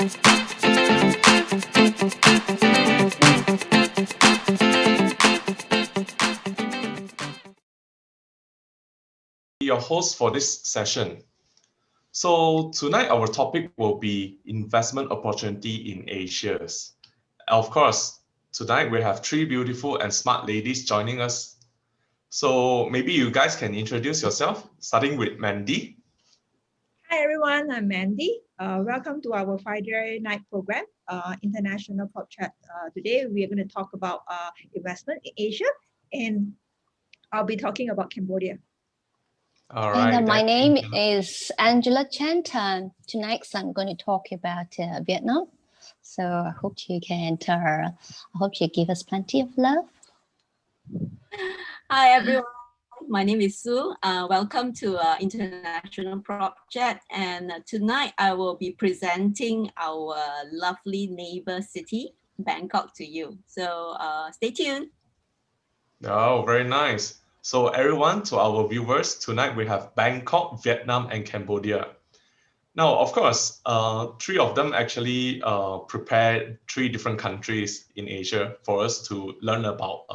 Your host for this session. So tonight our topic will be investment opportunity in Asia. Of course, tonight we have three beautiful and smart ladies joining us. So maybe you guys can introduce yourself, starting with Mandy. Hi everyone, I'm Mandy. Welcome to our Friday night program, International Pop Chat. Today we are going to talk about investment in Asia, and I'll be talking about Cambodia. All right. And my name is Angela Chanton. Tonight I'm going to talk about Vietnam. So I hope you can. I hope you give us plenty of love. Hi everyone. My name is Sue. Welcome to International Project. And tonight I will be presenting our lovely neighbor city, Bangkok, to you. So stay tuned. Oh, very nice. So everyone, to our viewers, tonight we have Bangkok, Vietnam, and Cambodia. Now, of course, three of them actually prepared three different countries in Asia for us to learn about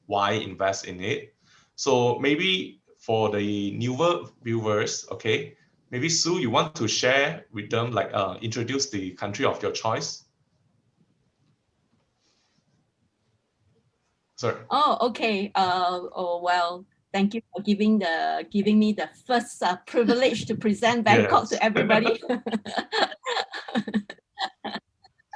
why invest in it. So maybe for the newer viewers, okay, maybe Sue, you want to share with them, like introduce the country of your choice? Sorry. Oh, okay. Well, thank you for giving me the first privilege to present Bangkok to everybody.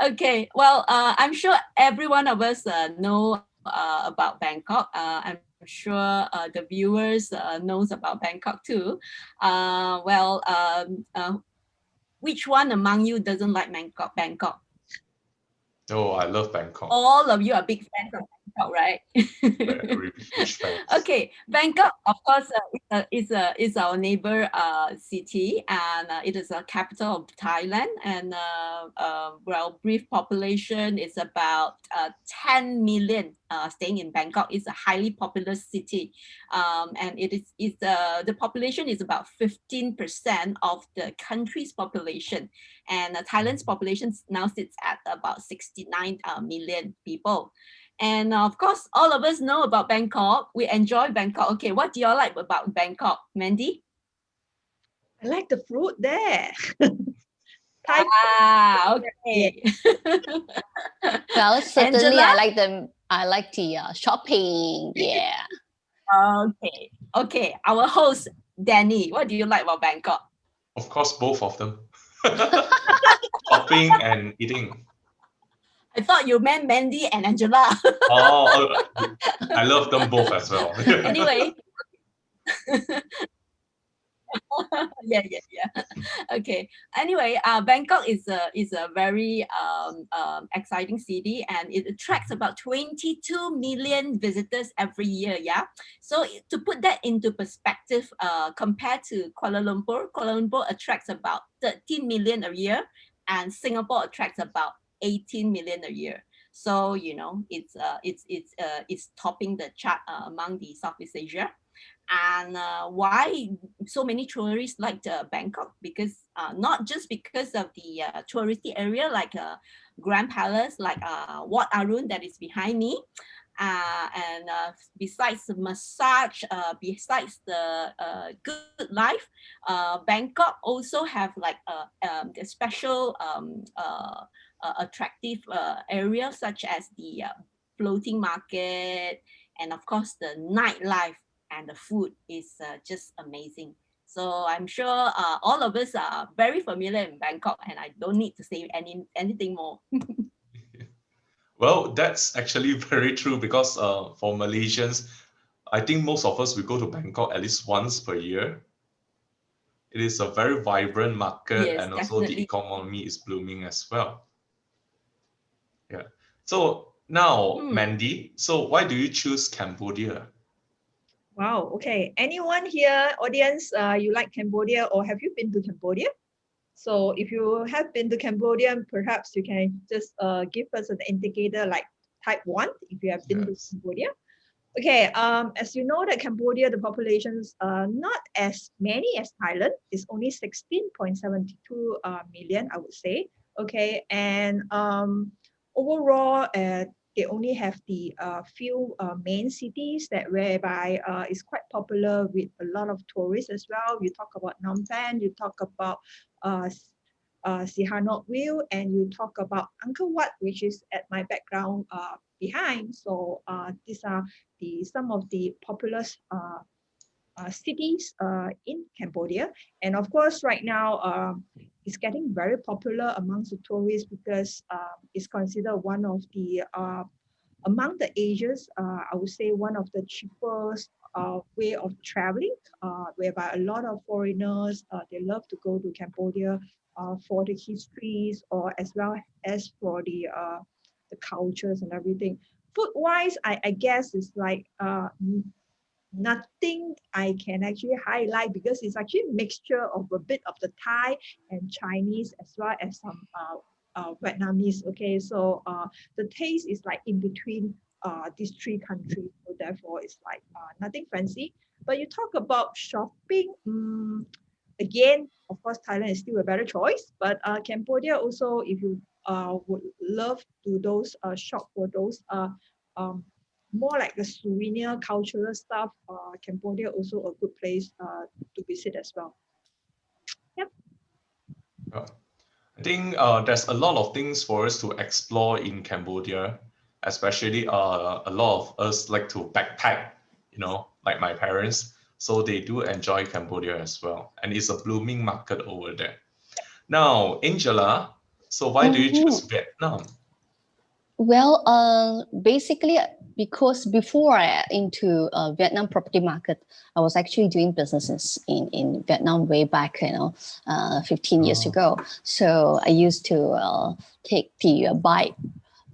Okay, well, I'm sure every one of us know about Bangkok. I'm sure the viewers knows about Bangkok too. Which one among you doesn't like Bangkok? Oh, I love Bangkok. All of you are big fans of Bangkok, right? Very huge fans. Okay, Bangkok, of course, is our neighbor city, and it is a capital of Thailand. And brief population is about 10 million staying in Bangkok. It's a highly populous city, and the population is about 15% of the country's population. And Thailand's population now sits at about 69 million people. And of course, all of us know about Bangkok. We enjoy Bangkok. Okay, what do you all like about Bangkok, Mandy? I like the fruit there. Okay. Well, certainly Angela? I like the shopping. Yeah. Okay. Our host, Danny, what do you like about Bangkok? Of course, both of them. Shopping and eating. I thought you meant Mandy and Angela. I love them both as well. Anyway. yeah. Okay. Anyway, Bangkok is a very exciting city, and it attracts about 22 million visitors every year. Yeah. So to put that into perspective, compared to Kuala Lumpur attracts about 13 million a year, and Singapore attracts about 18 million a year. So it's topping the chart among the Southeast Asia. And why so many tourists like Bangkok? Because not just because of the touristy area like Grand Palace, like Wat Arun that is behind me, and besides the massage, besides the good life, Bangkok also have like the special attractive areas such as the floating market, and of course the nightlife. And the food is just amazing. So I'm sure all of us are very familiar in Bangkok, and I don't need to say anything more. Well, that's actually very true because for Malaysians, I think most of us will go to Bangkok at least once per year. It is a very vibrant market, Yes, and also definitely. the economy is blooming as well. Yeah. So now, Mandy, so why do you choose Cambodia? Wow. Okay. Anyone here, audience, you like Cambodia, or have you been to Cambodia? So if you have been to Cambodia, perhaps you can just give us an indicator like type 1 if you have been to Cambodia. Okay, as you know that Cambodia, the population's not as many as Thailand. It's only 16.72 million, I would say. Okay, and overall, they only have the few main cities that whereby is quite popular with a lot of tourists as well. You talk about Phnom Penh, you talk about Sihanoukville, and you talk about Angkor Wat, which is at my background behind. So these are some of the popular cities in Cambodia. And of course, right now, it's getting very popular amongst the tourists because it's considered one of the, among the Asians, I would say one of the cheapest way of traveling, whereby a lot of foreigners, they love to go to Cambodia for the histories or as well as for the cultures and everything. Food wise, I guess it's like nothing I can actually highlight because it's actually a mixture of a bit of the Thai and Chinese as well as some Vietnamese. Okay, so the taste is like in between these three countries. So therefore, it's like nothing fancy. But you talk about shopping. Again, of course, Thailand is still a better choice. But Cambodia also, if you would love to those shop for those um, more like the souvenir cultural stuff, Cambodia also a good place to visit as well. Yep. I think there's a lot of things for us to explore in Cambodia, especially a lot of us like to backpack, you know, like my parents. So they do enjoy Cambodia as well. And it's a blooming market over there. Now, Angela, so why do you choose Vietnam? Well, basically, because before I into Vietnam property market, I was actually doing businesses in Vietnam way back, 15 years Oh. ago. So I used to take the bike.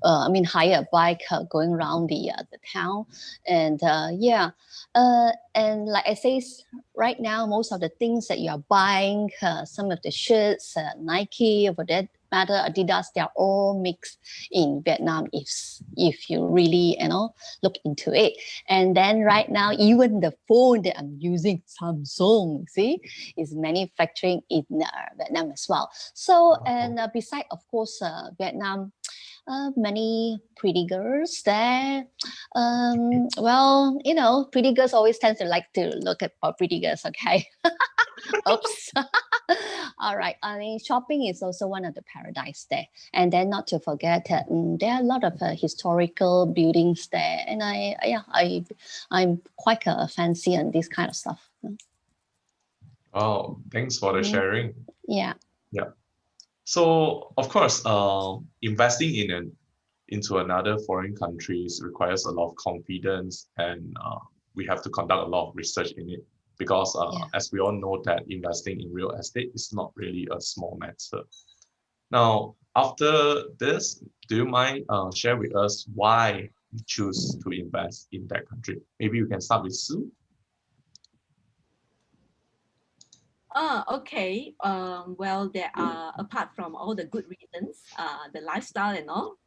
Hire a bike going around the town, and and like I say, right now most of the things that you are buying, some of the shirts, Nike, for that matter, Adidas, they are all mixed in Vietnam. If you really look into it, and then right now even the phone that I'm using, Samsung, see, is manufacturing in Vietnam as well. So and beside, of course, Vietnam. Many pretty girls there. Well, pretty girls always tend to like to look at pretty girls. Okay. Oops. All right. I mean, shopping is also one of the paradise there, and then not to forget, there are a lot of historical buildings there, and I'm quite fancy on this kind of stuff. Oh, thanks for the sharing. Yeah. Yeah. So of course, investing into another foreign countries requires a lot of confidence, and we have to conduct a lot of research in it because, Yeah. as we all know, that investing in real estate is not really a small matter. Now, after this, do you mind share with us why you choose to invest in that country? Maybe you can start with Sue. Okay. Well, there are, apart from all the good reasons, the lifestyle and all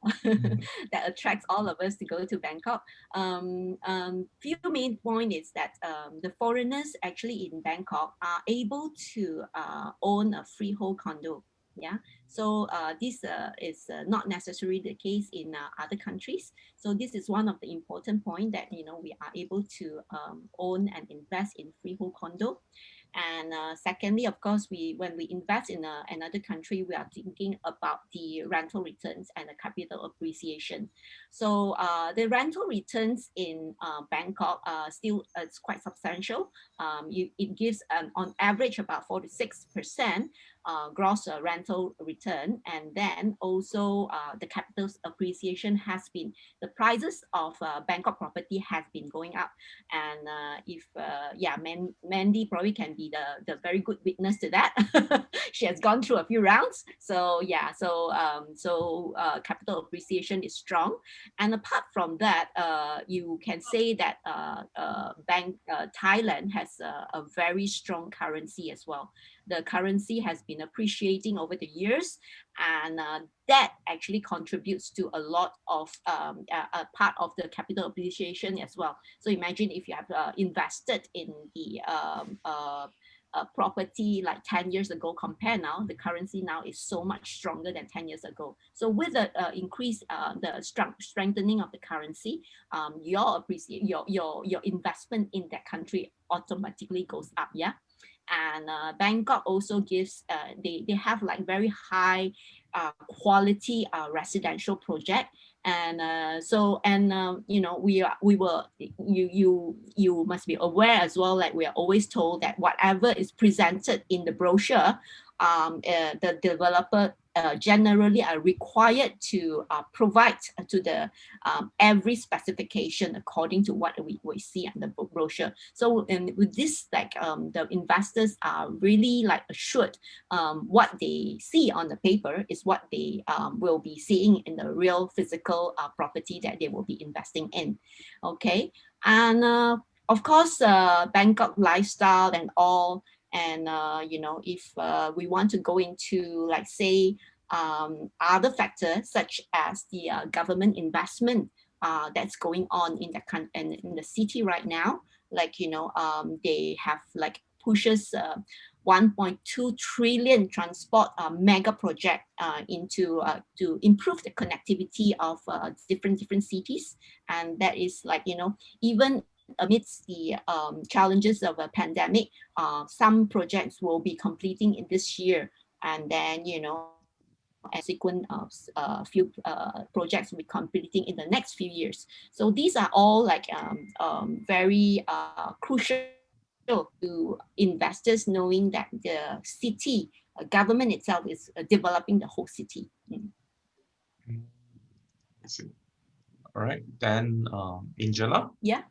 that attracts all of us to go to Bangkok. Few main point is that the foreigners actually in Bangkok are able to own a freehold condo. Yeah. So this is not necessarily the case in other countries. So this is one of the important point that we are able to own and invest in freehold condo. And secondly, of course, when we invest in another country, we are thinking about the rental returns and the capital appreciation. So the rental returns in Bangkok still it's quite substantial. It gives on average about 4 to 6% gross rental return, and then also the capital appreciation has been, the prices of Bangkok property has been going up. And if Mandy probably can be the very good witness to that. She has gone through a few rounds. So yeah, so capital appreciation is strong. And apart from that, you can say that Thailand has a very strong currency as well. The currency has been appreciating over the years, and that actually contributes to a lot of a part of the capital appreciation as well. So imagine if you have invested in the property like 10 years ago compare now, the currency now is so much stronger than 10 years ago. So with the increase, the strengthening of the currency, your investment in that country automatically goes up, yeah. And Bangkok also gives, they have like very high quality residential project. And you know, you must be aware as well, like we are always told that whatever is presented in the brochure, the developer generally are required to provide to the every specification according to what we see on the brochure. So with this, like the investors are really like assured what they see on the paper is what they will be seeing in the real physical property that they will be investing in. Okay, and of course Bangkok lifestyle and all. And you know, if we want to go into, like, say, other factors such as the government investment that's going on in the city right now, like, you know, they have like pushes 1.2 trillion transport mega project into to improve the connectivity of different cities. And that is, like, you know, even amidst the challenges of a pandemic, some projects will be completing in this year, and then, you know, and subsequent few projects will be completing in the next few years. So these are all like very crucial to investors, knowing that the city government itself is developing the whole city. I see. All right, then Angela. Yeah,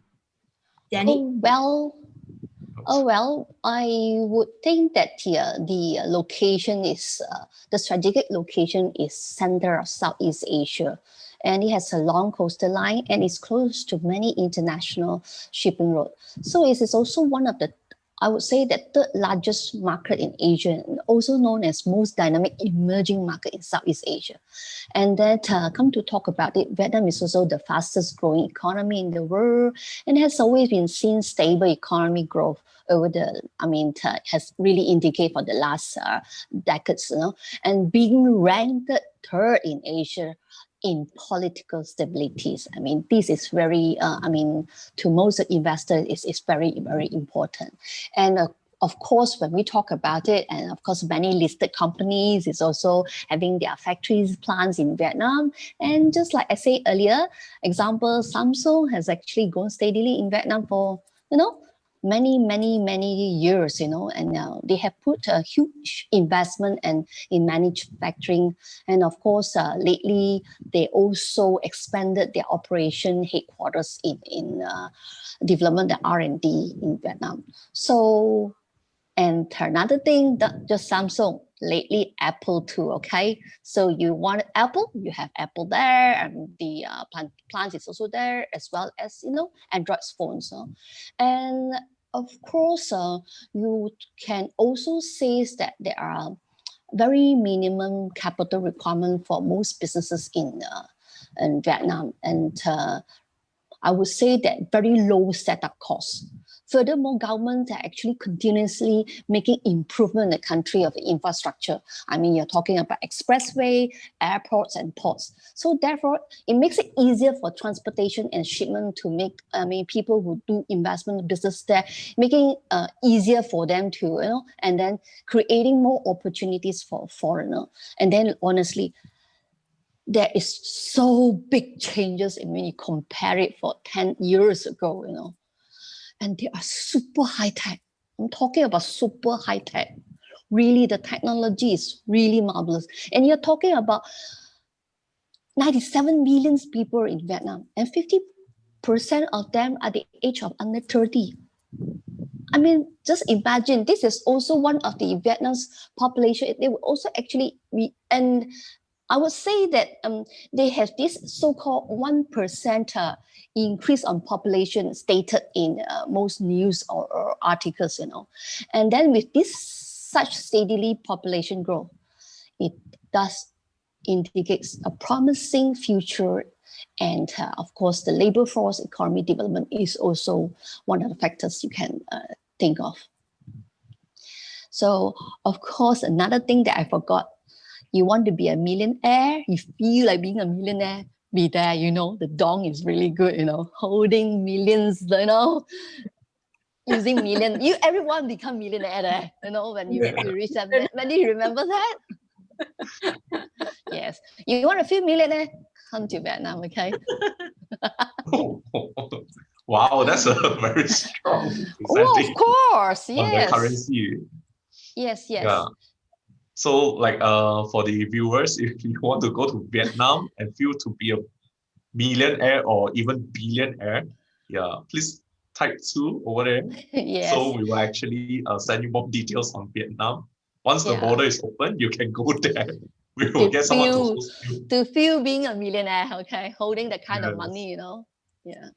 Danny. Oh well, I would think that the location is the strategic location is center of Southeast Asia, and it has a long coastal line and is close to many international shipping routes. So it is also one of the, I would say, the third largest market in Asia, and also known as most dynamic emerging market in Southeast Asia. And that come to talk about it, Vietnam is also the fastest growing economy in the world, and has always been seen stable economic growth over the, has really indicated for the last decades, you know, and being ranked third in Asia in political stabilities. I mean, this is very, to most investors, is very, very important. And of course, when we talk about it, and of course, many listed companies is also having their factories, plants in Vietnam. And just like I said earlier, example, Samsung has actually gone steadily in Vietnam for, you know, many years, you know, and they have put a huge investment and in manufacturing. And of course, lately, they also expanded their operation headquarters in development, the R&D in Vietnam. So, and another thing, that just Samsung, lately Apple too, okay? So you want Apple, you have Apple there, and the plant is also there, as well as, you know, Android phones. And of course, you can also say that there are very minimum capital requirement for most businesses in Vietnam. And I would say that very low setup costs. Furthermore, governments are actually continuously making improvement in the country of the infrastructure. I mean, you're talking about expressway, airports, and ports. So therefore, it makes it easier for transportation and shipment to make, people who do investment business there, making easier for them to, you know, and then creating more opportunities for foreigners. And then honestly, there is so big changes when you compare it for 10 years ago, you know, and they are super high tech. I'm talking about super high tech. Really, the technology is really marvelous. And you're talking about 97 million people in Vietnam, and 50% of them are the age of under 30. I mean, just imagine, this is also one of the Vietnam's population. They will also actually, and I would say that they have this so-called 1% increase on population stated in most news or articles, you know. And then with this such steadily population growth, it does indicates a promising future. And of course, the labor force economy development is also one of the factors you can think of. So, of course, another thing that I forgot, you want to be a millionaire, you feel like being a millionaire, be there, you know, the dong is really good, you know, holding millions, you know, using million, everyone become millionaire there, you know, when you reach that. When do you remember that? Yes. You want to feel millionaire? Come to Vietnam, okay? Wow, that's a very strong Oh, percentage of course, on the yes. currency. Yes, yes. Yeah. So like for the viewers, if you want to go to Vietnam and feel to be a millionaire or even billionaire, yeah, please type 2 over there. Yes. So we will actually send you more details on Vietnam. Once the Yeah. border is open, you can go there. We will get someone to host you. To feel being a millionaire, okay, holding that kind of Yes. money, you know. Yeah.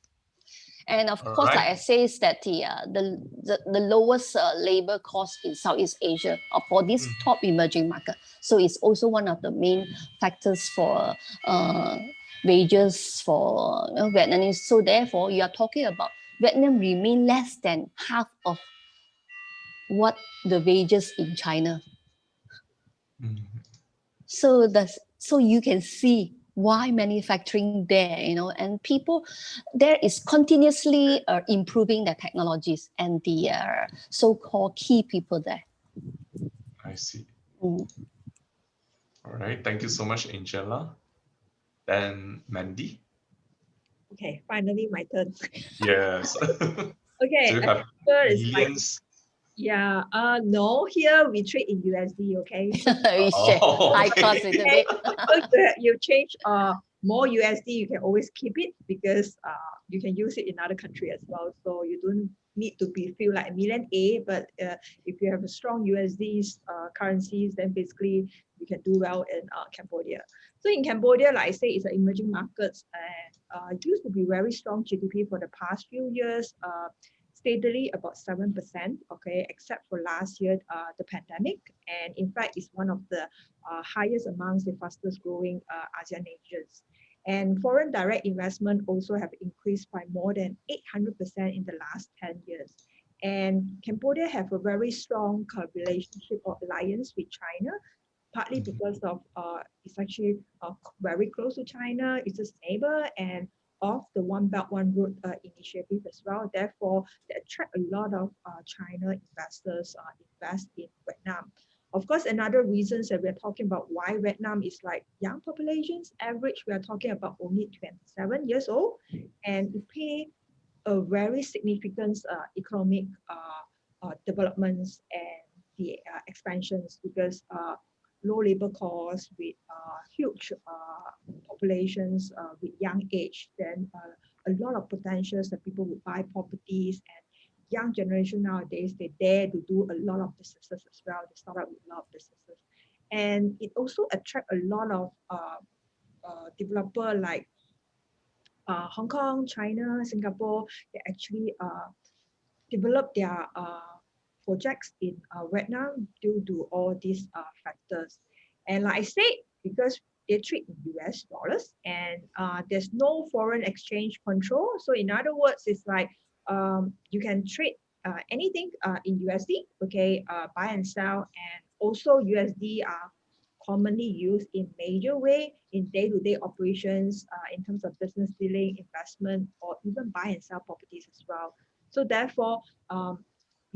And of All course, right. like I say, is that the lowest labor cost in Southeast Asia for this top emerging market. So it's also one of the main factors for wages for Vietnamese. So therefore, you are talking about Vietnam remain less than half of what the wages in China. So you can see why manufacturing there, you know, and people there is continuously improving the technologies and the so-called key people there. I see. All right. Thank you so much, Angela. Then Mandy. Okay, finally my turn. Yes. Okay, So you have millions. Yeah, no, here we trade in USD, okay? So, High cost a bit. you change more USD, you can always keep it because you can use it in other country as well. So you don't need to feel like a million A, but if you have a strong USD currencies, then basically you can do well in Cambodia. So in Cambodia, like I say, it's an emerging market and it used to be very strong GDP for the past few years. Steadily about 7%, okay, except for last year, the pandemic. And in fact, it's one of the highest amongst the fastest growing ASEAN nations. And foreign direct investment also have increased by more than 800% in the last 10 years. And Cambodia have a very strong relationship or alliance with China, partly because of it's actually very close to China, it's a neighbor, and of the One Belt One Road initiative as well. Therefore, they attract a lot of China investors invest in Vietnam. Of course, another reasons that we're talking about why Vietnam is like young populations, average, we are talking about only 27 years old, and it pay a very significant economic developments and the expansions because low labor costs with huge populations with young age, then a lot of potentials that people would buy properties, and young generation nowadays, they dare to do a lot of businesses as well. They start out with a lot of businesses. And it also attract a lot of developer like Hong Kong, China, Singapore. They actually develop their projects in Vietnam due to all these factors. And like I said, because they trade in US dollars and there's no foreign exchange control. So in other words, it's like you can trade anything in USD, okay, buy and sell. And also USD are commonly used in major way in day-to-day operations in terms of business dealing, investment, or even buy and sell properties as well. So therefore,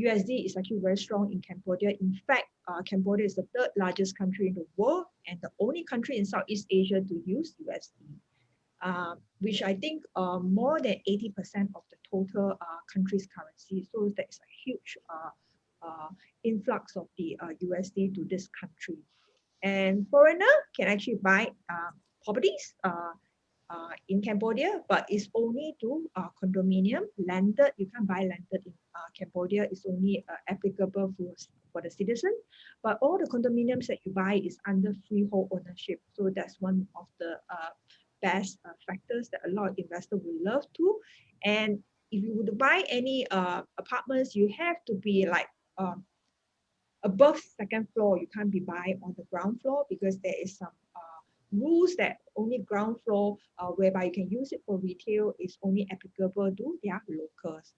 USD is actually very strong in Cambodia. In fact, Cambodia is the third largest country in the world and the only country in Southeast Asia to use USD, which I think more than 80% of the total country's currency. So that's a huge influx of the USD to this country. And foreigner can actually buy properties in Cambodia, but it's only to condominium. Landed, you can't buy landed in Cambodia. It's only applicable for the citizen. But all the condominiums that you buy is under freehold ownership. So that's one of the best factors that a lot of investors will love to. And if you would buy any apartments, you have to be like above second floor. You can't be buy on the ground floor because there is some rules that only ground floor whereby you can use it for retail is only applicable to their locals.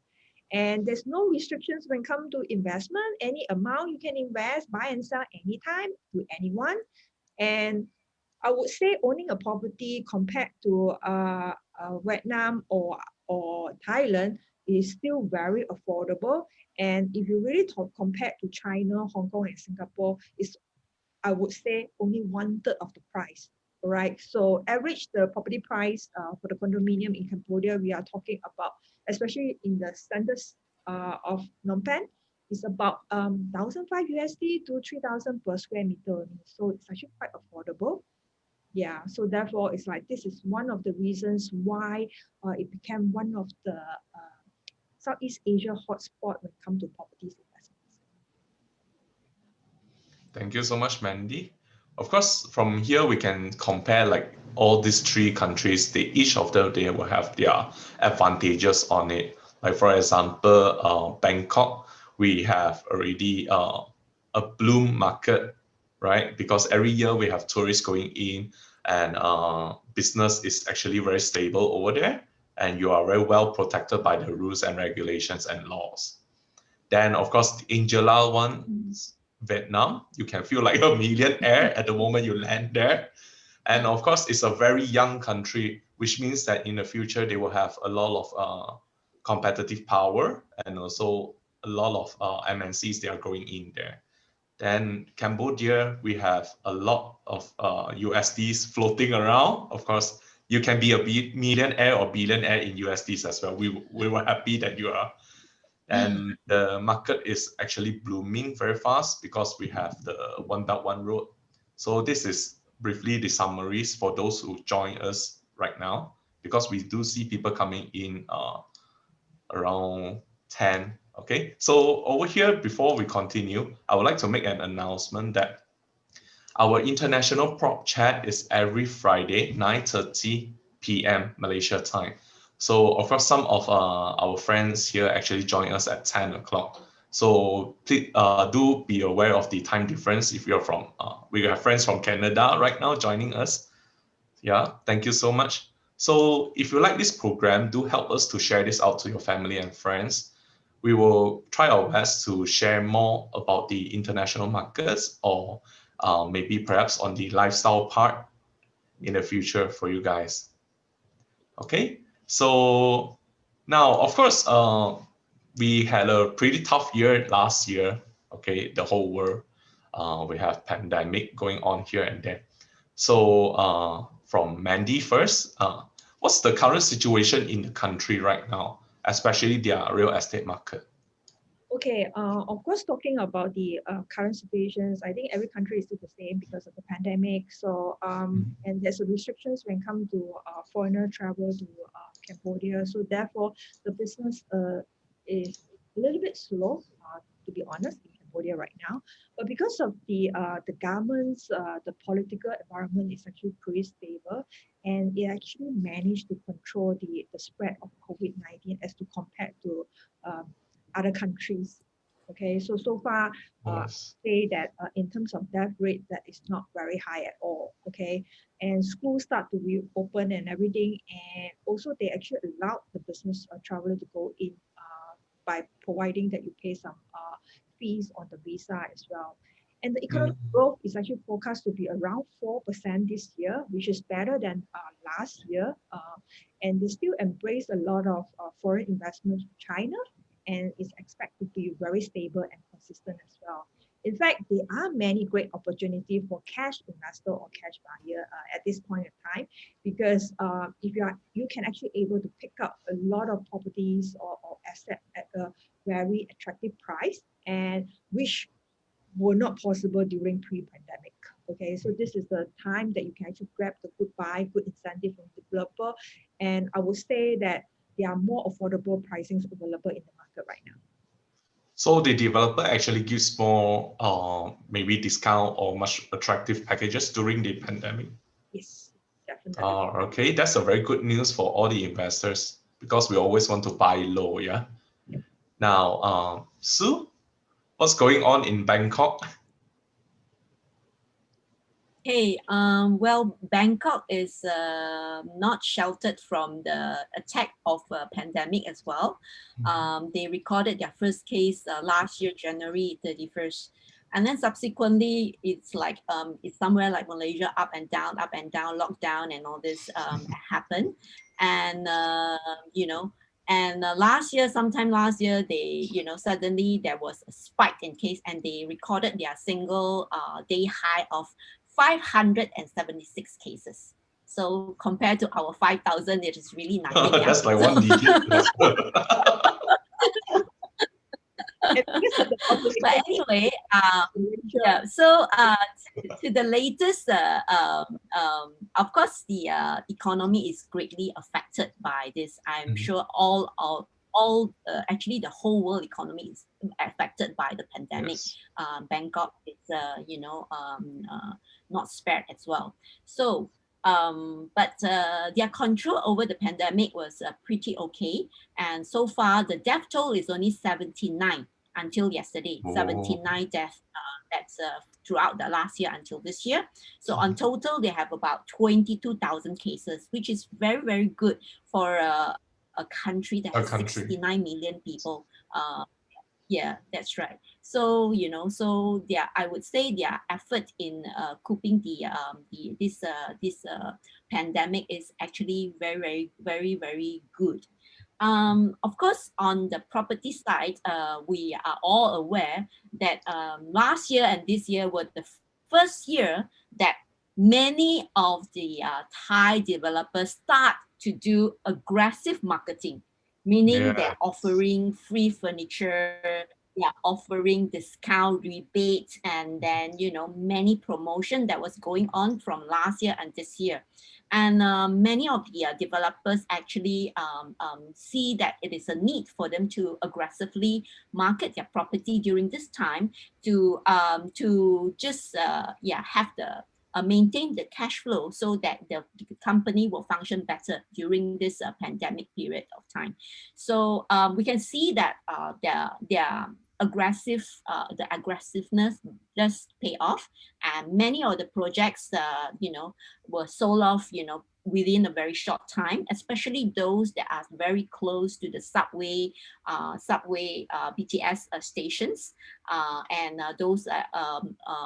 And there's no restrictions when it comes to investment. Any amount you can invest, buy and sell anytime to anyone. And I would say owning a property compared to Vietnam or Thailand is still very affordable. And if you really compare to China, Hong Kong, and Singapore, it's, I would say, only 1/3 of the price. Right. So average the property price for the condominium in Cambodia, we are talking about, especially in the centers of Phnom Penh, is about 1,500 USD to 3,000 per square meter. So it's actually quite affordable. Yeah, so therefore it's like this is one of the reasons why it became one of the Southeast Asia hotspot when it comes to properties investments. Thank you so much, Mandy. Of course, from here we can compare like all these three countries. Each of them, they will have their advantages on it. Like for example, Bangkok, we have already a bloom market, right? Because every year we have tourists going in, and business is actually very stable over there, and you are very well protected by the rules and regulations and laws. Then, of course, the Angela one, Vietnam, you can feel like a millionaire at the moment you land there. And of course, it's a very young country, which means that in the future, they will have a lot of competitive power and also a lot of MNCs they are going in there. Then Cambodia, we have a lot of USDs floating around. Of course, you can be a millionaire or billionaire in USDs as well. We were happy that you are. And the market is actually blooming very fast because we have the One Belt One Road. So this is briefly the summaries for those who join us right now, because we do see people coming in around 10. Okay, so over here, before we continue, I would like to make an announcement that our international prop chat is every Friday, 9:30 p.m. Malaysia time. So of course, some of our friends here actually join us at 10 o'clock. So please do be aware of the time difference if you're from, we have friends from Canada right now joining us. Yeah, thank you so much. So if you like this program, do help us to share this out to your family and friends. We will try our best to share more about the international markets, or maybe perhaps on the lifestyle part in the future for you guys. Okay, so now, of course, we had a pretty tough year last year. Okay, the whole world. We have pandemic going on here and there. So from Mandy first, what's the current situation in the country right now, especially their real estate market? Okay, of course, talking about the current situations, I think every country is still the same because of the pandemic. So, and there's a restrictions when it comes to foreigner travel to Cambodia. So therefore, the business is a little bit slow, to be honest, in Cambodia right now. But because of the government's, the political environment is actually pretty stable, and it actually managed to control the spread of COVID-19 as to compare to other countries. Okay, so far, Yes. say that in terms of death rate, that is not very high at all. Okay, and schools start to reopen and everything, and also they actually allowed the business traveler to go in by providing that you pay some fees on the visa as well. And the economic growth is actually forecast to be around 4% this year, which is better than last year. And they still embrace a lot of foreign investment from China, and is expected to be very stable and consistent as well. In fact, there are many great opportunities for cash investor or cash buyer at this point in time, because if you can actually able to pick up a lot of properties or asset at a very attractive price, and which were not possible during pre-pandemic. Okay, so this is the time that you can actually grab the good buy, good incentive from developer, and I would say that there are more affordable pricings available in the market right now. So the developer actually gives more maybe discount or much attractive packages during the pandemic. Yes, definitely. Okay, that's a very good news for all the investors, because we always want to buy low, yeah? Yep. Now, Sue, what's going on in Bangkok? Hey, well, Bangkok is not sheltered from the attack of a pandemic as well. They recorded their first case last year, January 31st. And then subsequently, it's like it's somewhere like Malaysia, up and down, lockdown, and all this happened. And you know, and sometime last year, they suddenly there was a spike in case, and they recorded their single day high of 576 cases. So compared to our 5,000, it is really nothing. Yeah. That's like one digit. And because of the population But anyway, ratio, yeah. So to the latest, of course, the economy is greatly affected by this. I'm sure actually the whole world economy is affected by the pandemic. Yes. Bangkok is not spared as well. So but their control over the pandemic was pretty okay, and so far the death toll is only 79 until yesterday. Oh. 79 deaths. That's throughout the last year until this year. So on total, they have about 22,000 cases, which is very, very good for a country that has 69 million people. Yeah, that's right. So I would say their effort in coping this pandemic is actually very, very, very, very good. Of course, on the property side, we are all aware that last year and this year were the first year that many of the Thai developers start to do aggressive marketing, meaning they're offering free furniture, they're offering discount rebates, and then many promotion that was going on from last year and this year. And many of the developers actually see that it is a need for them to aggressively market their property during this time to just have the maintain the cash flow so that the company will function better during this pandemic period of time. So we can see that their the aggressiveness does pay off, and many of the projects were sold off within a very short time, especially those that are very close to the subway BTS stations, and those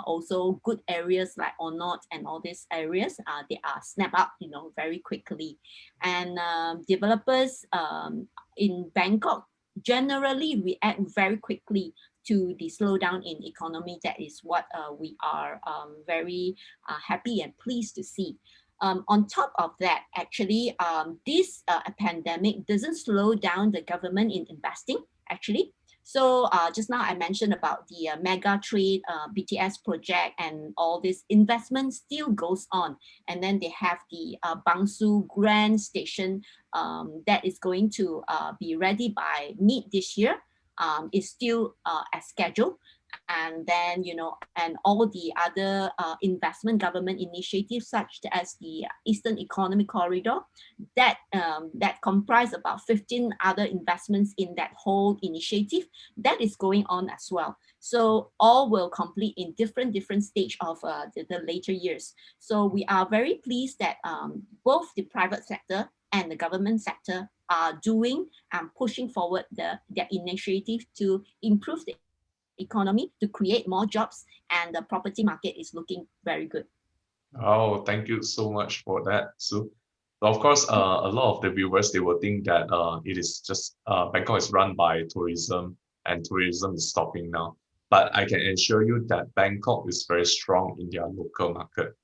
also good areas like Onot and all these areas, they are snapped up very quickly. And developers in Bangkok generally react very quickly to the slowdown in economy. That is what we are very happy and pleased to see. On top of that, actually, this pandemic doesn't slow down the government in investing, actually. So just now I mentioned about the mega trade BTS project, and all this investment still goes on. And then they have the Bangsu Grand Station that is going to be ready by mid this year. Is still as scheduled. And then and all the other investment government initiatives such as the Eastern Economic Corridor that comprise about 15 other investments in that whole initiative that is going on as well. So all will complete in different stage of the later years. So we are very pleased that both the private sector and the government sector are doing and pushing forward their initiative to improve the economy, to create more jobs, and the property market is looking very good. Oh, thank you so much for that, Sue. Of course, a lot of the viewers, they will think that it is just Bangkok is run by tourism and tourism is stopping now. But I can assure you that Bangkok is very strong in their local market.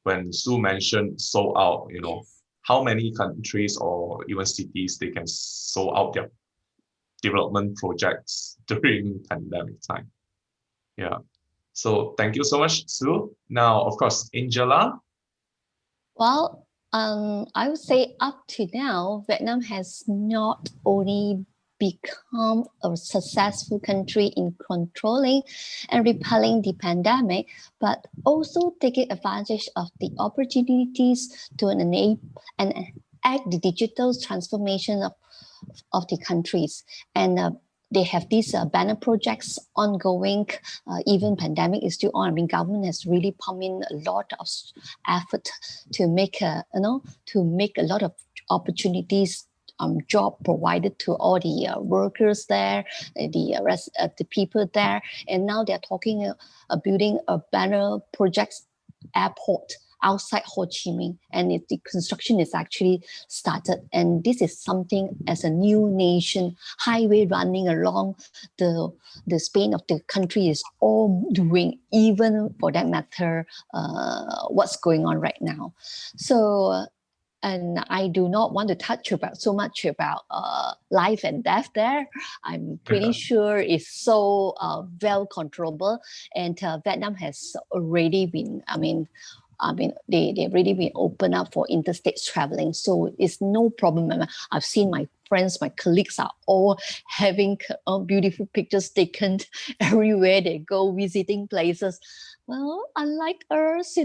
When Sue mentioned sold out, Yes. how many countries or even cities they can sold out their development projects during pandemic time. Yeah. So thank you so much, Sue. Now, of course, Angela. Well, I would say up to now, Vietnam has not only become a successful country in controlling and repelling the pandemic, but also taking advantage of the opportunities to enable and act the digital transformation of the countries. And they have these banner projects ongoing. Even pandemic is still on. I mean, government has really pumped in a lot of effort to make to make a lot of opportunities, job provided to all the workers there, the people there. And now they're talking building a banner projects airport outside Ho Chi Minh, and the construction is actually started. And this is something as a new nation, highway running along the Spain of the country is all doing, even for that matter, what's going on right now. So and I do not want to touch about so much about life and death there. I'm pretty sure it's so well controllable, and Vietnam has already been. They've already been open up for interstate traveling, so it's no problem. I've seen my friends, my colleagues are all having beautiful pictures taken everywhere they go, visiting places. Well, unlike us,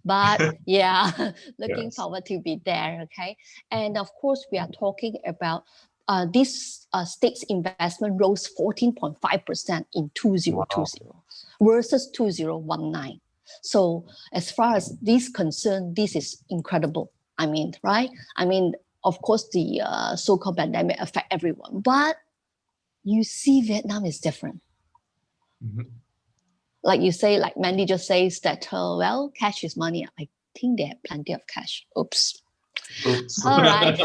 but yeah, looking Yes. forward to be there. Okay, and of course we are talking about this state's investment rose 14.5% in 2020 versus 2019. So as far as this concerned, this is incredible. I mean, right? I mean, of course, the so-called pandemic affect everyone, but you see, Vietnam is different. Mhm. Like you say, like Mandy just says that, well, cash is money. I think they have plenty of cash. Oops. Oops. All right.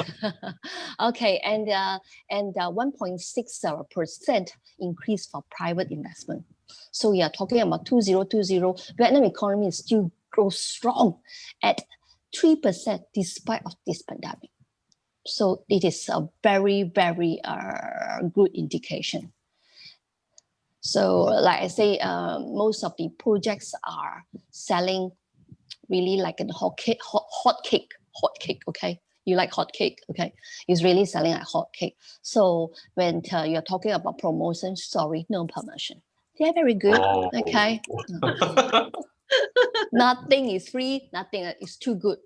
Okay, and 1.6% increase for private investment. So we are talking about 2020. Vietnam economy is still grow strong at 3% despite of this pandemic. So it is a very, very good indication. So like I say, most of the projects are selling really like a hot cake, okay? You like hot cake, okay? It's really selling like hot cake. So when you're talking about promotion, sorry, no promotion. They're very good, Oh. okay? Nothing is free, nothing is too good.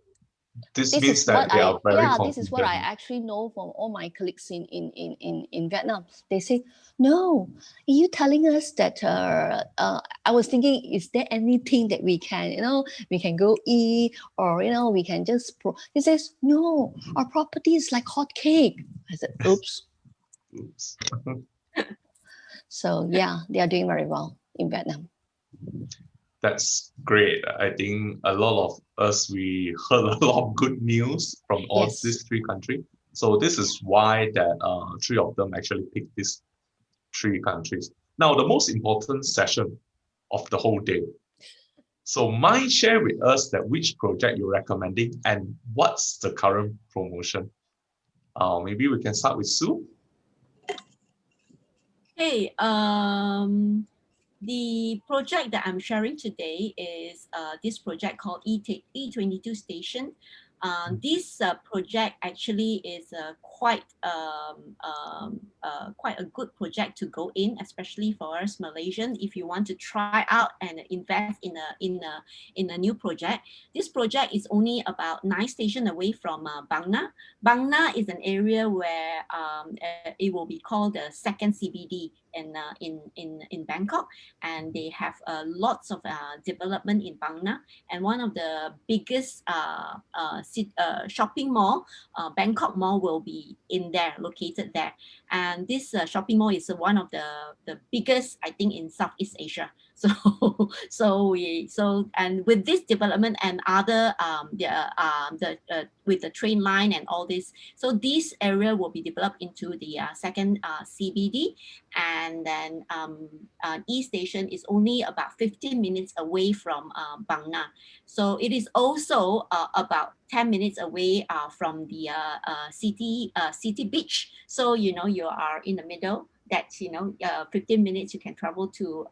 This This means is what that they are very this is what I confident. actually know from all my colleagues in Vietnam. They say, no, are you telling us that I was thinking, is there anything that we can, we can go eat, or we can just he says, no, our property is like hot cake. I said, oops. Oops. So yeah, they are doing very well in Vietnam. That's great. I think a lot of us, we heard a lot of good news from all Yes. these three countries. So this is why that three of them actually picked these three countries. Now, the most important session of the whole day. So mind share with us that which project you're recommending and what's the current promotion. Maybe we can start with Sue. Hey, the project that I'm sharing today is this project called E22 Station. This project actually is quite a good project to go in, especially for us Malaysians. If you want to try out and invest in a new project, this project is only about 9 stations away from Bang Na. Bang Na is an area where it will be called the second CBD in Bangkok, and they have lots of development in Bang Na, and one of the biggest shopping mall, Bangkok Mall, will be in there, located there. And this shopping mall is one of the biggest, I think, in Southeast Asia. And with this development and other with the train line and all this, so this area will be developed into the second CBD, and then East Station is only about 15 minutes away from Bang Na. So it is also about 10 minutes away from the city beach. So you are in the middle. That 15 minutes you can travel to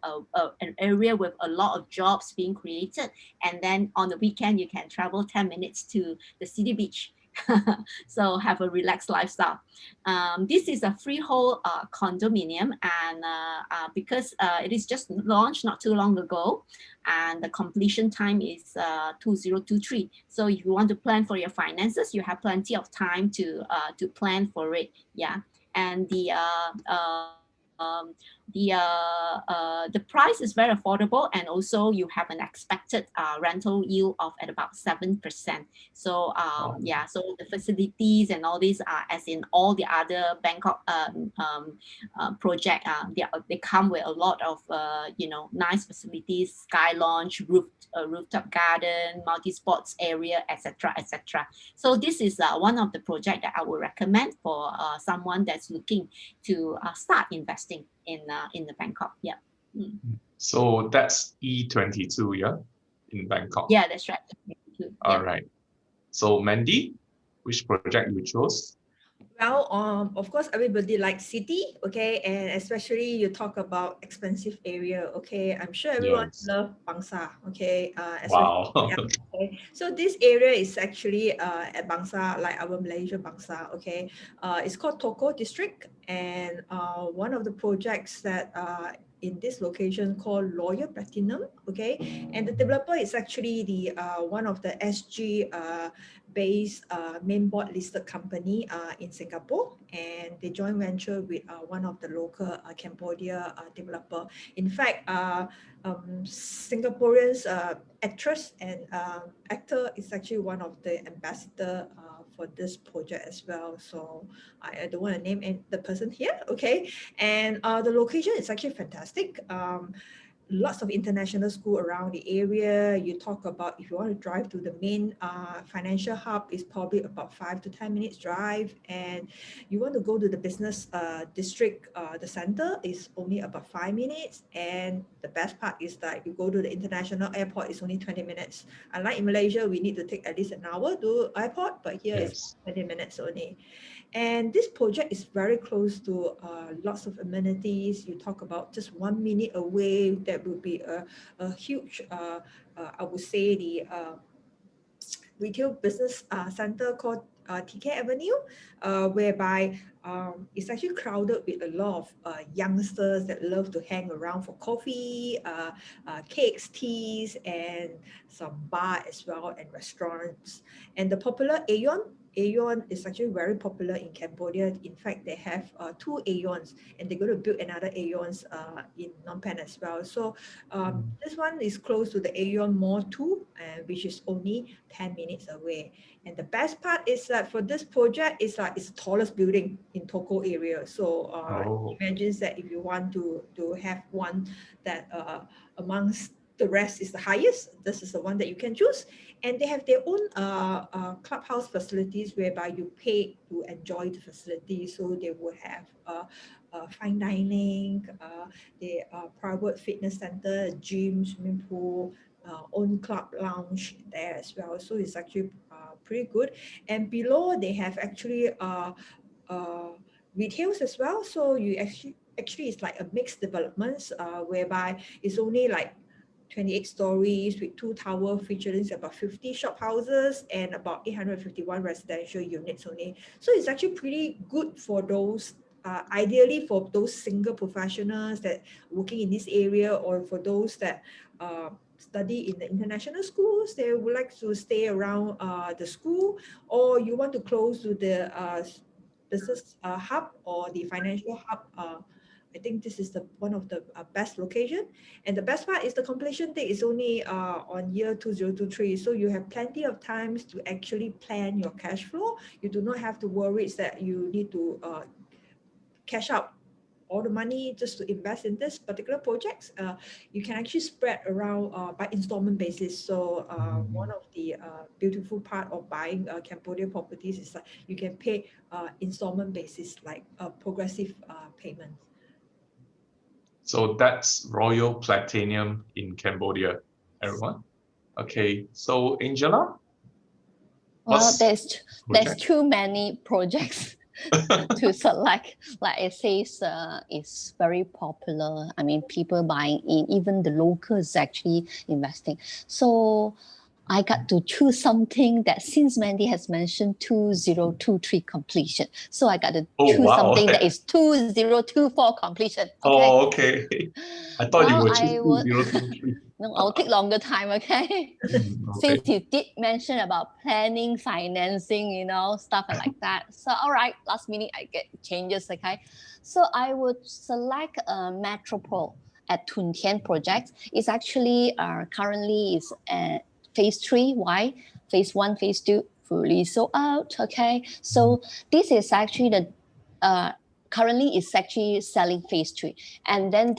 an area with a lot of jobs being created, and then on the weekend you can travel 10 minutes to the city beach. So have a relaxed lifestyle. This is a freehold condominium, and because it is just launched not too long ago, and the completion time is 2023. So if you want to plan for your finances, you have plenty of time to plan for it. Yeah, and the the price is very affordable, and also you have an expected rental yield of at about 7%. So yeah, so the facilities and all these are as in all the other Bangkok project. They come with a lot of nice facilities, sky lounge, rooftop garden, multi-sports area, etc., etc. So this is one of the projects that I would recommend for someone that's looking to start investing in the Bangkok. Yeah. So that's E22, yeah, in Bangkok. Yeah, that's right. All right. So Mandy, which project you chose? Well, of course, everybody likes city, okay, and especially you talk about expensive area, okay. I'm sure everyone Yes. love Bangsa, okay. Wow. Okay. So this area is actually at Bangsa, like our Malaysia Bangsa, okay. It's called Toko District, and one of the projects that in this location called Royal Platinum, okay, and the developer is actually the one of the SG based main board listed company in Singapore, and they joint venture with one of the local Cambodia developer. In fact, Singaporeans actress and actor is actually one of the ambassador for this project as well. So I don't want to name the person here, okay? And the location is actually fantastic. Lots of international school around the area. You talk about if you want to drive to the main financial hub, it's probably about 5 to 10 minutes drive. And you want to go to the business district, the center is only about 5 minutes. And the best part is that you go to the international airport, it's only 20 minutes. Unlike in Malaysia, we need to take at least an hour to airport, but here it's 20 minutes only. And this project is very close to lots of amenities. You talk about just 1 minute away, that would be a huge, I would say, the retail business center called TK Avenue, whereby it's actually crowded with a lot of youngsters that love to hang around for coffee, cakes, teas, and some bar as well, and restaurants. And the popular Aeon is actually very popular in Cambodia. In fact, they have 2 Aeons, and they're going to build another Aeons in Phnom Penh as well. So this one is close to the Aeon Mall too, which is only 10 minutes away. And the best part is that for this project, it's the tallest building in Toko area. So imagine that if you want to have one that amongst the rest is the highest, this is the one that you can choose. And they have their own clubhouse facilities whereby you pay to enjoy the facility. So they will have fine dining, the private fitness center, gym, swimming pool, own club lounge there as well. So it's actually pretty good. And below they have actually retails as well. So you actually it's like a mixed developments whereby it's only like 28 stories with 2 towers featuring about 50 shop houses and about 851 residential units only. So it's actually pretty good for those, ideally for those single professionals that working in this area, or for those that study in the international schools, they would like to stay around the school, or you want to close to the business hub or the financial hub. I think this is one of the best location. And the best part is the completion date is only on year 2023. So you have plenty of times to actually plan your cash flow. You do not have to worry that you need to cash out all the money just to invest in this particular projects. You can actually spread around by installment basis. So one of the beautiful part of buying Cambodia properties is that you can pay installment basis, like progressive payments. So that's Royal Platinum in Cambodia, everyone. Okay, so Angela? Well, there's too many projects to select. Like it says, it's very popular. I mean, people buying in, even the locals actually investing. So I got to choose something that, since Mandy has mentioned 2023 completion, so I got to choose something that is 2024 completion. Okay. Oh, okay. I thought you would choose 2023. No, I'll take longer time, okay? Okay. Since you did mention about planning, financing, stuff like that. So, all right, last minute I get changes, okay? So I would select a Metropole at Tun Tien project. It's actually currently is phase 3. Why? Phase 1, phase 2, fully sold out, okay? So this is actually currently is actually selling phase 3. And then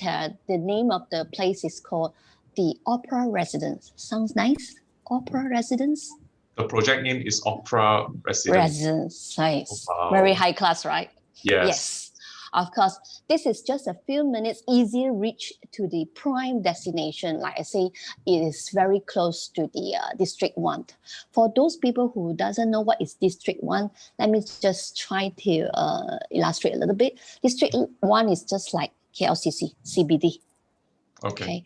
the name of the place is called the Opera Residence. Sounds nice. Opera Residence. The project name is Opera Residence. Residence, nice. Wow. Very high class, right? Yes. Of course, this is just a few minutes easy reach to the prime destination. Like I say, it is very close to the District 1. For those people who doesn't know what is District 1, let me just try to illustrate a little bit. District 1 is just like KLCC, CBD. Okay.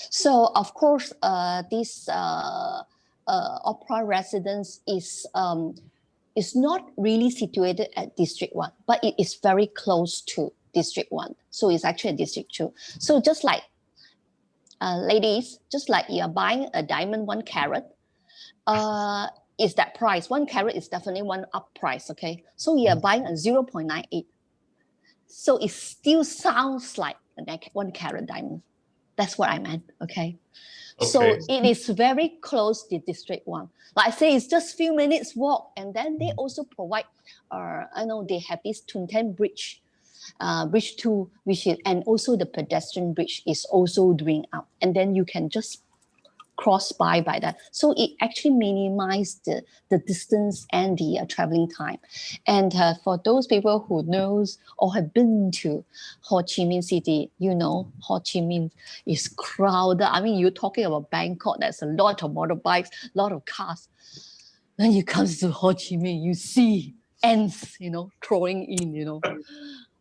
So of course, this opera residence is not really situated at District 1, but it is very close to District 1. So it's actually a District 2. So just like ladies, just like you're buying a diamond 1 carat, is that price. 1 carat is definitely one up price, okay? So you're buying a 0.98. So it still sounds like a 1 carat diamond. That's what I meant, okay? So it is very close to District 1. Like I say, it's just few minutes walk. And then they also provide, I know they have this Tun Tien Bridge, Bridge 2, and also the pedestrian bridge is also doing up. And then you can just cross by that. So it actually minimized the distance and the traveling time. And for those people who knows or have been to Ho Chi Minh City, Ho Chi Minh is crowded. I mean, you're talking about Bangkok, there's a lot of motorbikes, a lot of cars. When you come to Ho Chi Minh, you see ants, throwing in,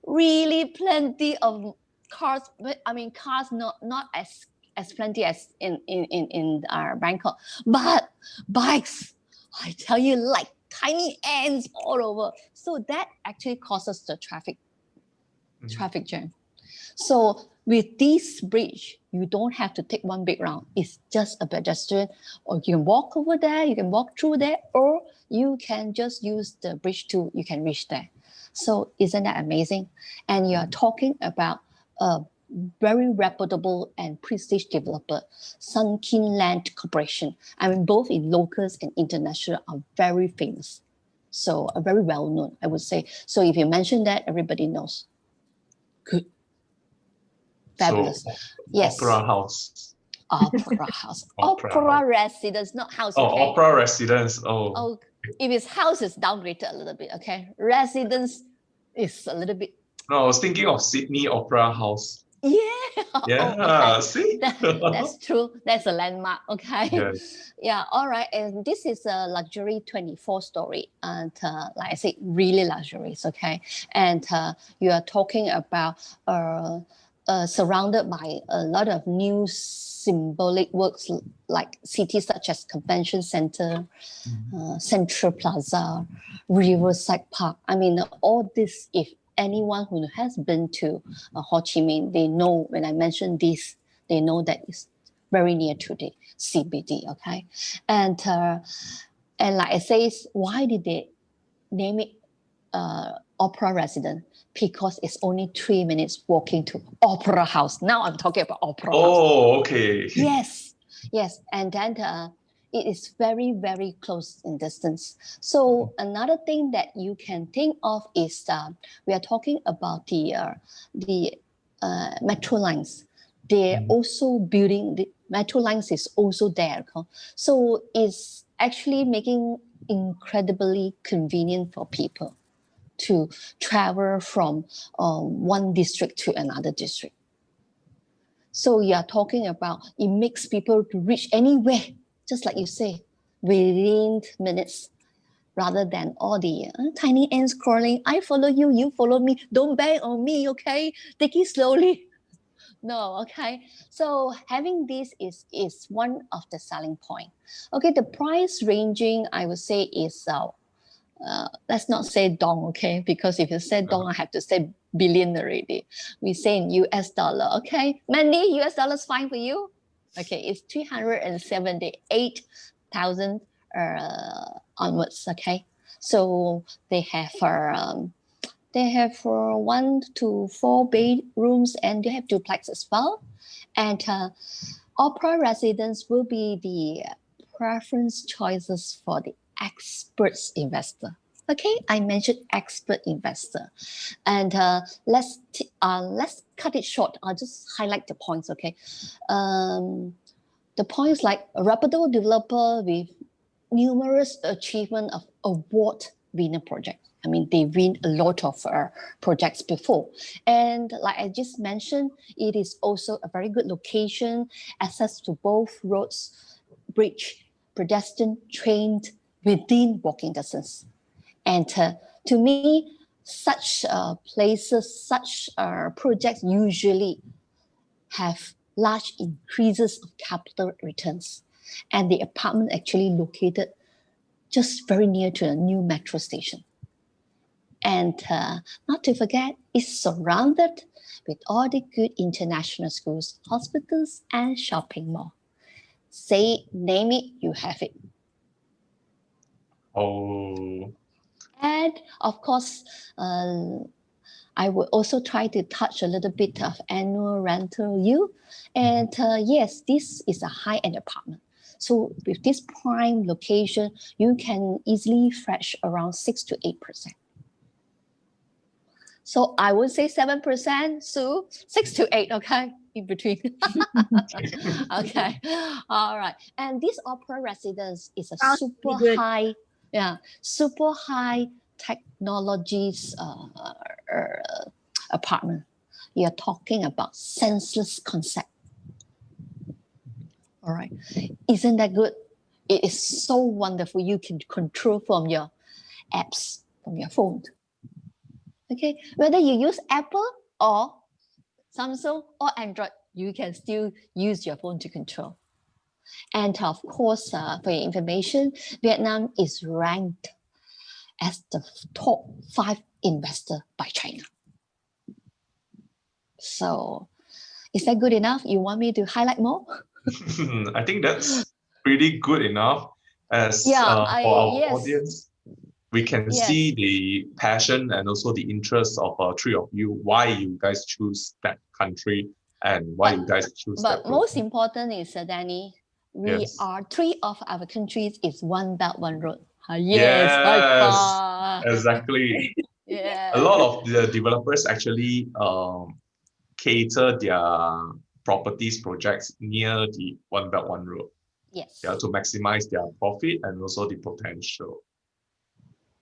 really plenty of cars. But I mean, cars not as plenty as in Bangkok, but bikes, I tell you, like tiny ants all over. So that actually causes the traffic jam. So with this bridge, you don't have to take one big round. It's just a pedestrian, or you can walk over there, you can walk through there, or you can just use the bridge too. You can reach there. So isn't that amazing? And you are talking about a very reputable and prestige developer, Sun Kin Land Corporation. I mean, both in locals and international are very famous. So very well known, I would say. So if you mention that, everybody knows. Good. Fabulous. So, yes. Opera House. Opera House. Opera Residence, not house. Oh, okay? Opera Residence. Oh, if it's house, it's downgraded a little bit, okay? Residence is a little bit. No, I was thinking of Sydney Opera House. Yeah. Yeah, okay. see? That's true. That's a landmark, okay? Yes. Yeah, all right. And this is a luxury 24-story. And like I said, really luxurious, okay? And you are talking about surrounded by a lot of new symbolic works like cities such as Convention Center, Central Plaza, Riverside Park. I mean, all this, if anyone who has been to Ho Chi Minh, they know when I mention this, they know that it's very near to the CBD, okay? And like I say, why did they name it Opera Residence? Because it's only 3 minutes walking to Opera House. Now I'm talking about Opera House. Oh, okay. Yes. And then it is very, very close in distance. So another thing that you can think of is we are talking about the metro lines. They're also building, the metro lines is also there. So it's actually making incredibly convenient for people to travel from one district to another district. So you're talking about it makes people to reach anywhere, just like you say, within minutes, rather than all the tiny ants crawling. I follow you, you follow me. Don't bang on me, okay? Take it slowly. No, okay. So having this is one of the selling point. Okay, the price ranging, I would say, is let's not say dong, okay? Because if you say dong, I have to say billion already. We say in US dollar, okay? Mandy, US dollar is fine for you? Okay, it's 378,000 onwards. Okay, so they have 1 to 4 bedrooms and they have duplex as well. And Opera residents will be the preference choices for the experts investor. Okay, I mentioned expert investor, and let's cut it short. I'll just highlight the points. Okay, the points like a reputable developer with numerous achievement of award winner projects. I mean, they win a lot of projects before. And like I just mentioned, it is also a very good location, access to both roads, bridge, pedestrian, train within walking distance. And to me, such places, such projects usually have large increases of capital returns. And the apartment actually located just very near to a new metro station. And not to forget, it's surrounded with all the good international schools, hospitals, and shopping mall. Say, name it, you have it. Oh, And of course, I will also try to touch a little bit of annual rental yield. And yes, this is a high-end apartment. So with this prime location, you can easily fetch around 6 to 8%. So I would say 7%, so 6 to 8, okay, in between. Okay, all right. And this Opera residence is a Sounds super really good. super high technologies apartment. You're talking about senseless concept. All right, isn't that good? It is so wonderful. You can control from your apps, from your phone. Okay, whether you use Apple or Samsung or Android, you can still use your phone to control. And of course, for your information, Vietnam is ranked as the top 5 investor by China. So is that good enough? You want me to highlight more? I think that's pretty good enough. As for our audience, we can see the passion and also the interest of three of you, why you guys choose that country and why you guys choose that. But most important is, Danny, we are 3 of our countries is one belt, one road. Yes, exactly. Yeah. A lot of the developers actually cater their properties projects near the one belt, one road. Yes. Yeah, to maximize their profit and also the potential.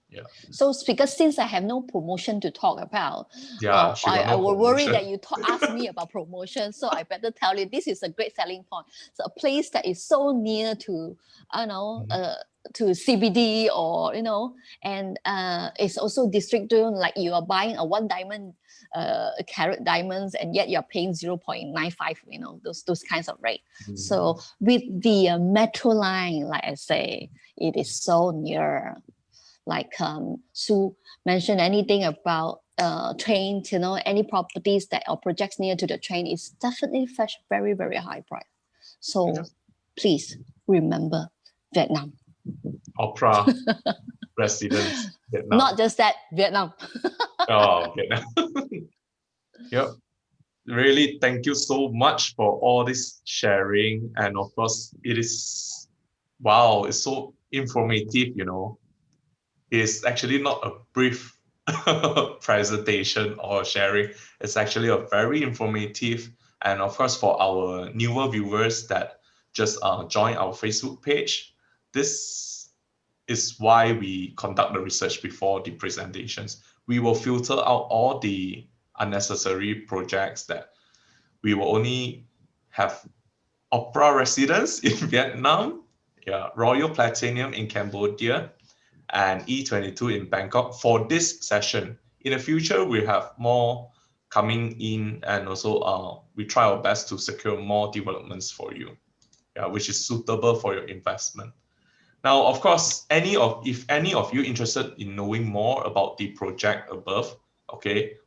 Yeah. So because since I have no promotion to talk about, I will worry that you ask me about promotion. So I better tell you, this is a great selling point. So a place that is so near to, to CBD or, and it's also district zone, like you are buying a 1 diamond, carat diamonds, and yet you're paying 0.95, those kinds of rate. So with the metro line, like I say, it is so near. Like Sue mentioned, anything about trains, any properties that or projects near to the train is definitely fetch very, very high price. So please remember Vietnam. Opera residence, Vietnam. Not just that, Vietnam. Vietnam. Yep. Really, thank you so much for all this sharing. And of course, it is, wow, it's so informative, It's actually not a brief presentation or sharing. It's actually a very informative. And of course, for our newer viewers that just join our Facebook page, this is why we conduct the research before the presentations. We will filter out all the unnecessary projects that we will only have Opera residence in Vietnam, Royal Platinum in Cambodia, and E22 in Bangkok for this session. In the future, we have more coming in, and also we try our best to secure more developments for you, which is suitable for your investment. Now, of course, if any of you interested in knowing more about the project above,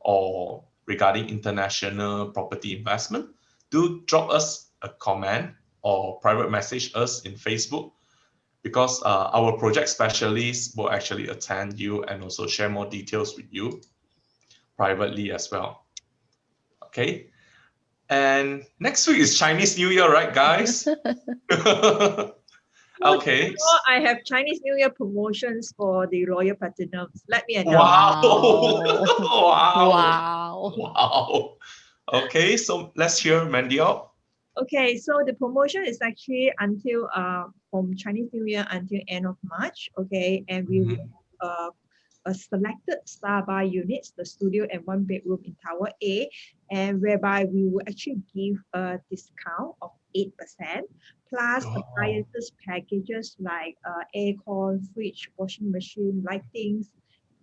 or regarding international property investment, do drop us a comment or private message us in Facebook, because our project specialists will actually attend you and also share more details with you privately as well. Okay. And next week is Chinese New Year, right, guys? Okay. So I have Chinese New Year promotions for the Royal Platinums. Let me announce. Wow. Wow. Wow. Wow. Okay, so let's hear Mandy out. Okay, so the promotion is actually until from Chinese New Year until end of March. Okay, and we will a selected star buy units, the studio and one bedroom in Tower A, and whereby we will actually give a discount of 8% plus appliances packages like aircon, fridge, washing machine, lightings,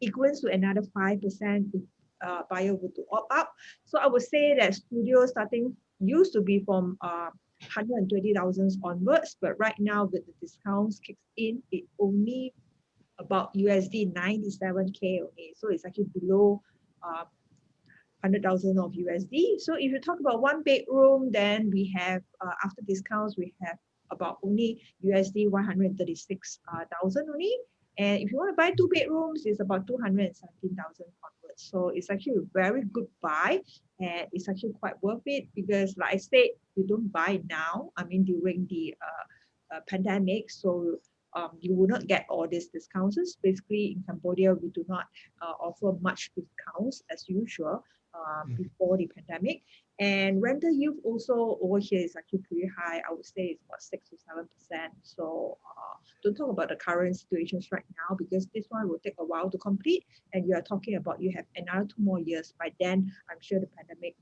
equals to another 5% if buyer were to opt up. So I would say that studio starting used to be from 120,000 onwards, but right now with the discounts kicks in, it only about USD 97K only. So it's actually below 100,000 of USD. So if you talk about one bedroom, then we have after discounts we have about only USD 136,000 only. And if you want to buy two bedrooms, it's about 217,000 onwards. So it's actually a very good buy, and it's actually quite worth it because, like I said, you don't buy now. I mean, during the pandemic, so you will not get all these discounts. Basically, in Cambodia, we do not offer much discounts as usual before the pandemic. And rental yield also over here is actually pretty high. I would say it's about 6 to 7%. So don't talk about the current situations right now because this one will take a while to complete. And you are talking about you have another 2 more years. By then, I'm sure the pandemic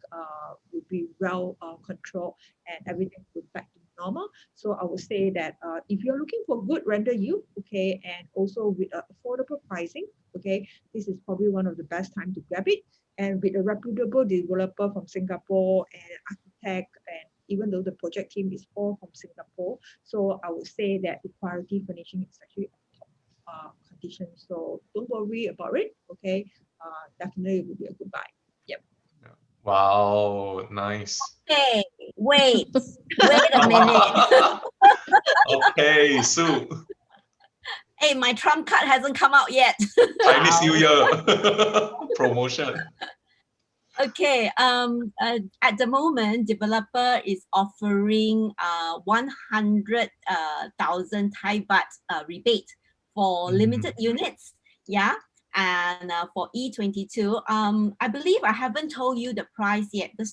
will be well controlled and everything will be back to normal. So I would say that if you're looking for good rental yield, okay, and also with affordable pricing, okay, this is probably one of the best time to grab it. And with a reputable developer from Singapore and architect, and even though the project team is all from Singapore, so I would say that the quality furnishing is actually top condition. So don't worry about it. Okay, definitely it will be a good buy. Yep. Wow, nice. Okay, wait a minute. Okay, Sue. Hey, my trump card hasn't come out yet. Chinese New Year promotion. Okay, at the moment, developer is offering 100,000 Thai baht rebate for limited units. Yeah, and for E22, I believe I haven't told you the price yet. The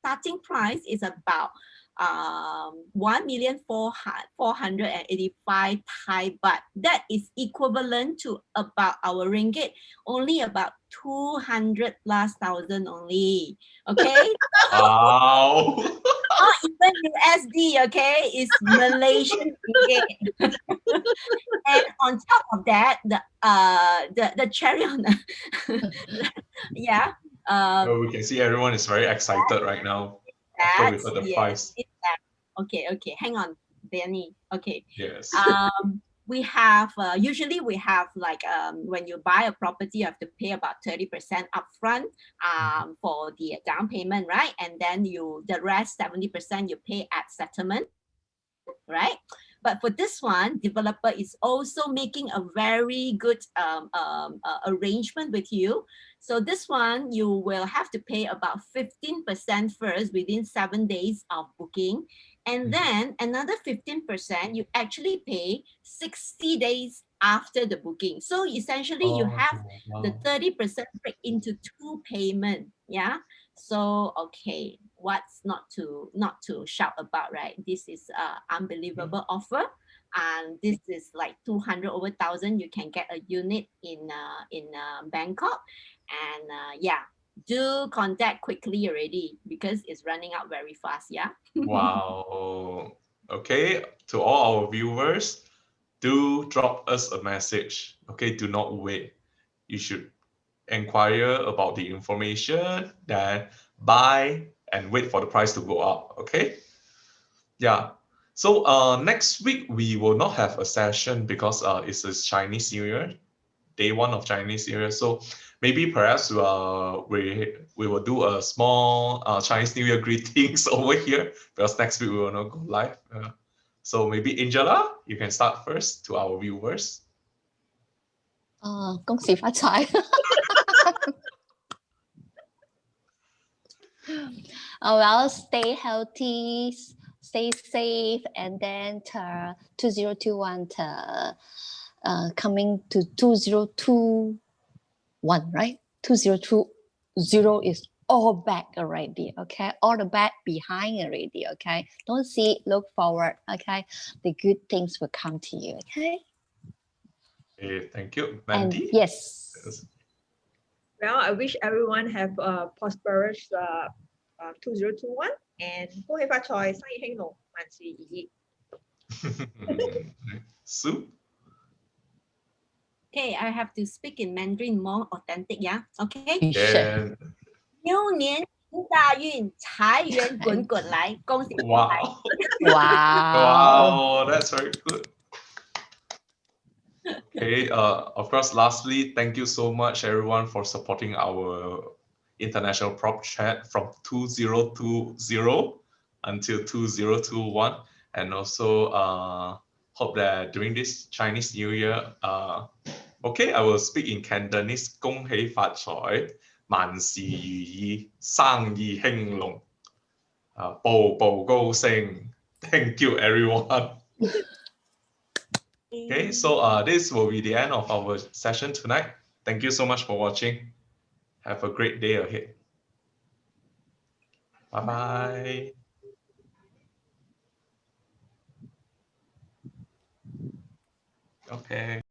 starting price is about 1,485,000 Thai baht. That is equivalent to about our ringgit, only about 200,000+ only. Okay. Wow. Not even USD, okay? It's Malaysian ringgit. And on top of that, the cherry on the yeah. Well, we can see everyone is very excited right now after we heard the price. Okay, hang on, Danny. Okay. Yes. We have usually we have like when you buy a property, you have to pay about 30% upfront for the down payment, right? And then the rest 70% you pay at settlement, right? But for this one, developer is also making a very good arrangement with you. So this one, you will have to pay about 15% first within 7 days of booking. And then another 15%, you actually pay 60 days after the booking. So essentially you have the 30% break into 2 payments. Yeah. So, okay, what's not to shout about, right? This is unbelievable offer, and this is like 200 over thousand. You can get a unit in Bangkok, and yeah, do contact quickly already because it's running out very fast. Yeah. Wow. Okay, to all our viewers, do drop us a message. Okay, do not wait. You should inquire about the information, then buy and wait for the price to go up. Okay. Yeah. So next week we will not have a session because it's a Chinese New Year. day one of Chinese New Year. So maybe perhaps we will do a small Chinese New Year greetings over here, because next week we will not go live. So maybe Angela, you can start first to our viewers. 恭喜發財 Well, stay healthy, stay safe, and then 2021 coming to 2021, right? 2020 is all back already, okay? All the bad behind already, okay? Don't see, look forward, okay? The good things will come to you, okay? Okay, thank you. And Mandy? yes. Well, I wish everyone have a prosperous 2021 and 恭喜發財，生意興隆，萬事如意。 Sue? Okay, I have to speak in Mandarin more authentic, yeah? Okay. You should. Yeah. 牛年行大运，财源滚滚来，恭喜发财。 Wow. Wow. Wow, that's very good. Okay, of course, lastly, thank you so much everyone for supporting our international prop chat from 2020 until 2021. And also hope that during this Chinese New Year, okay, I will speak in Cantonese. 恭喜發財，萬事如意，生意興隆，步步高升。Thank you, everyone. Okay, so this will be the end of our session tonight. Thank you so much for watching. Have a great day ahead. Bye-bye. Okay.